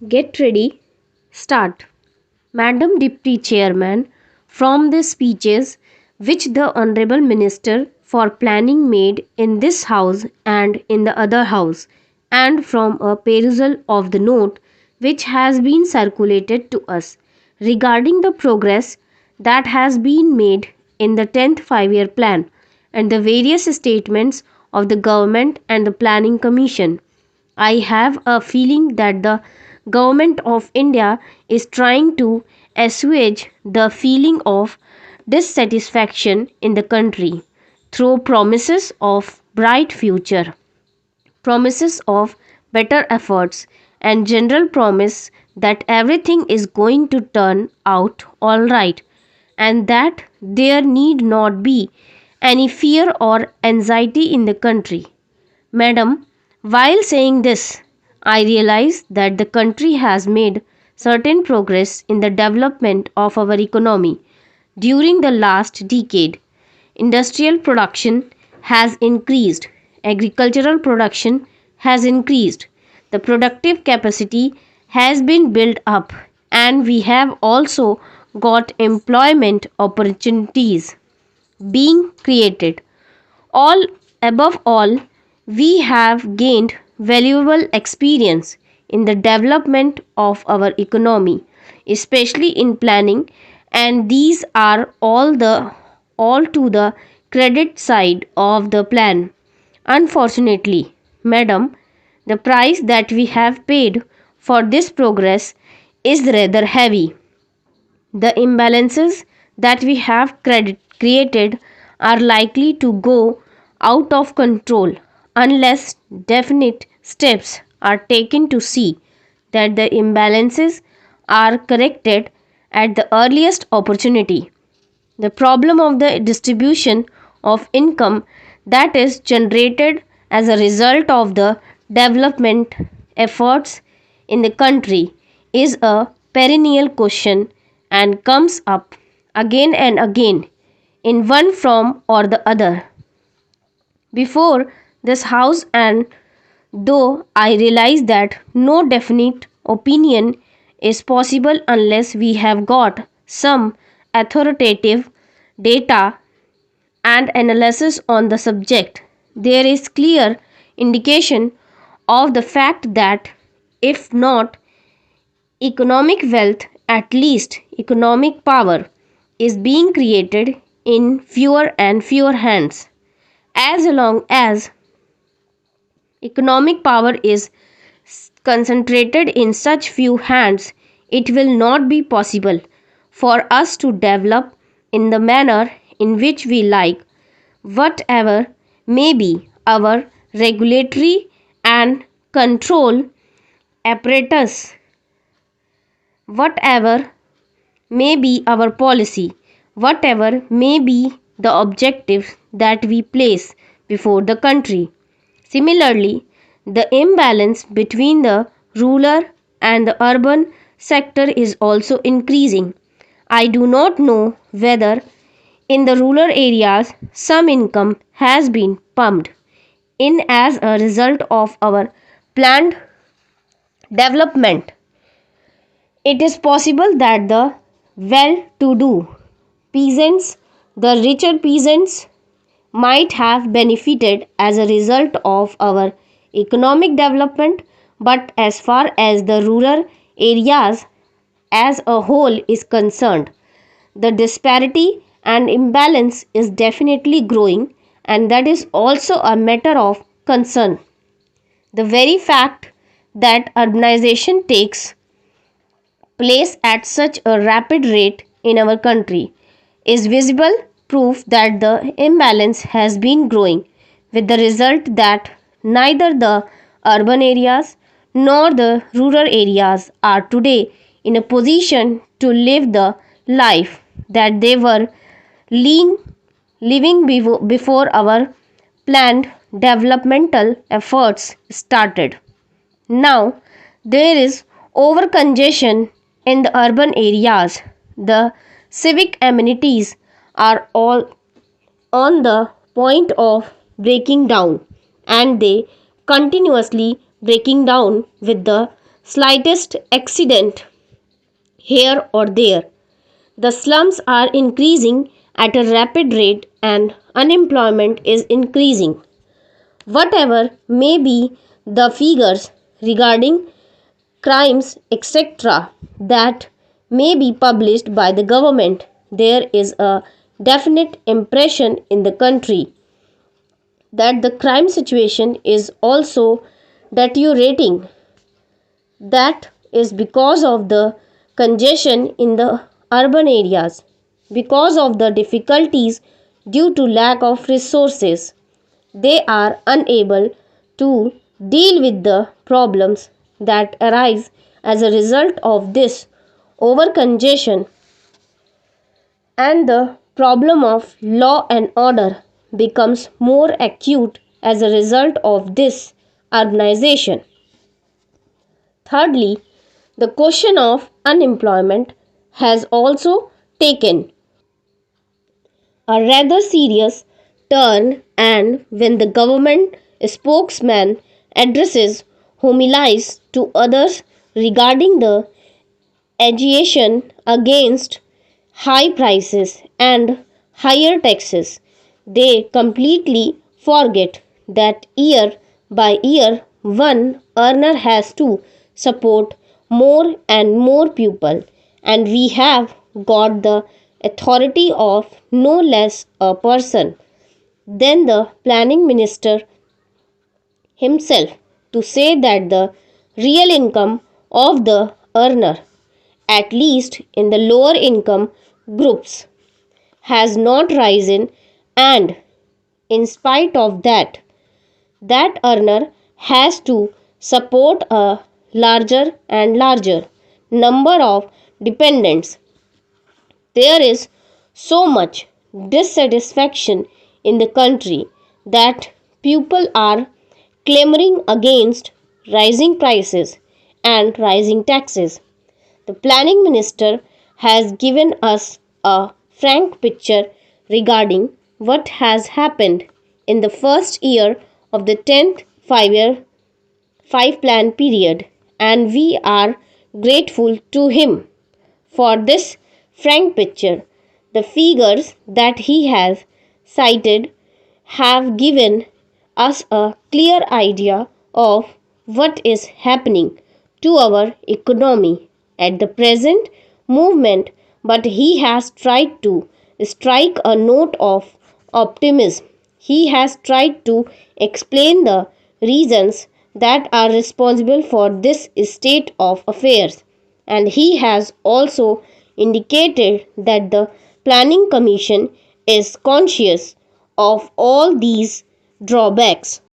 Get ready, start. Madam Deputy Chairman, from the speeches which the Honorable Minister for Planning made in this House and in the other House, and from a perusal of the note which has been circulated to us regarding the progress that has been made in the 10th 5-year plan and the various statements of the government and the Planning Commission, I have a feeling that the government of India is trying to assuage the feeling of dissatisfaction in the country through promises of bright future, promises of better efforts, and general promise that everything is going to turn out all right and that there need not be any fear or anxiety in the country. Madam, while saying this, I realize that the country has made certain progress in the development of our economy during the last decade. Industrial production has increased, agricultural production has increased, the productive capacity has been built up, and we have also got employment opportunities being created. All above all, we have gained valuable experience in the development of our economy, especially in planning, and these are all to the credit side of the plan. Unfortunately, madam, the price that we have paid for this progress is rather heavy. The imbalances that we have created are likely to go out of control unless definite steps are taken to see that the imbalances are corrected at the earliest opportunity. The problem of the distribution of income that is generated as a result of the development efforts in the country is a perennial question and comes up again and again in one form or the other before this house, and though I realize that no definite opinion is possible unless we have got some authoritative data and analysis on the subject, there is clear indication of the fact that if not economic wealth, at least economic power is being created in fewer and fewer hands. As long as economic power is concentrated in such few hands, it will not be possible for us to develop in the manner in which we like, whatever may be our regulatory and control apparatus, whatever may be our policy, whatever may be the objectives that we place before the country. Similarly, the imbalance between the rural and the urban sector is also increasing. I do not know whether in the rural areas some income has been pumped in as a result of our planned development. It is possible that the well to do peasants, the richer peasants, might have benefited as a result of our economic development, but as far as the rural areas as a whole is concerned, the disparity and imbalance is definitely growing, and that is also a matter of concern. The very fact that urbanization takes place at such a rapid rate in our country is visible proof that the imbalance has been growing, with the result that neither the urban areas nor the rural areas are today in a position to live the life that they were lean, living before our planned developmental efforts started. Now, there is overcongestion in the urban areas. The civic amenities are all on the point of breaking down, and they continuously breaking down with the slightest accident here or there. The slums are increasing at a rapid rate and unemployment is increasing. Whatever may be the figures regarding crimes, etc., that may be published by the government, there is a definite impression in the country that the crime situation is also deteriorating. That is because of the congestion in the urban areas, because of the difficulties due to lack of resources. They are unable to deal with the problems that arise as a result of this overcongestion, and the problem of law and order becomes more acute as a result of this urbanization. Thirdly, the question of unemployment has also taken a rather serious turn, and when the government spokesman addresses homilies to others regarding the agitation against high prices and higher taxes, they completely forget that year by year one earner has to support more and more people, and we have got the authority of no less a person than the planning minister himself to say that the real income of the earner, at least in the lower income groups, has not risen, and in spite of that, that earner has to support a larger and larger number of dependents. There is so much dissatisfaction in the country that people are clamoring against rising prices and rising taxes. The planning minister has given us a frank picture regarding what has happened in the first year of the 10th five plan period, and we are grateful to him for this frank picture. The figures that he has cited have given us a clear idea of what is happening to our economy at the present movement, but he has tried to strike a note of optimism. He has tried to explain the reasons that are responsible for this state of affairs, and he has also indicated that the Planning Commission is conscious of all these drawbacks.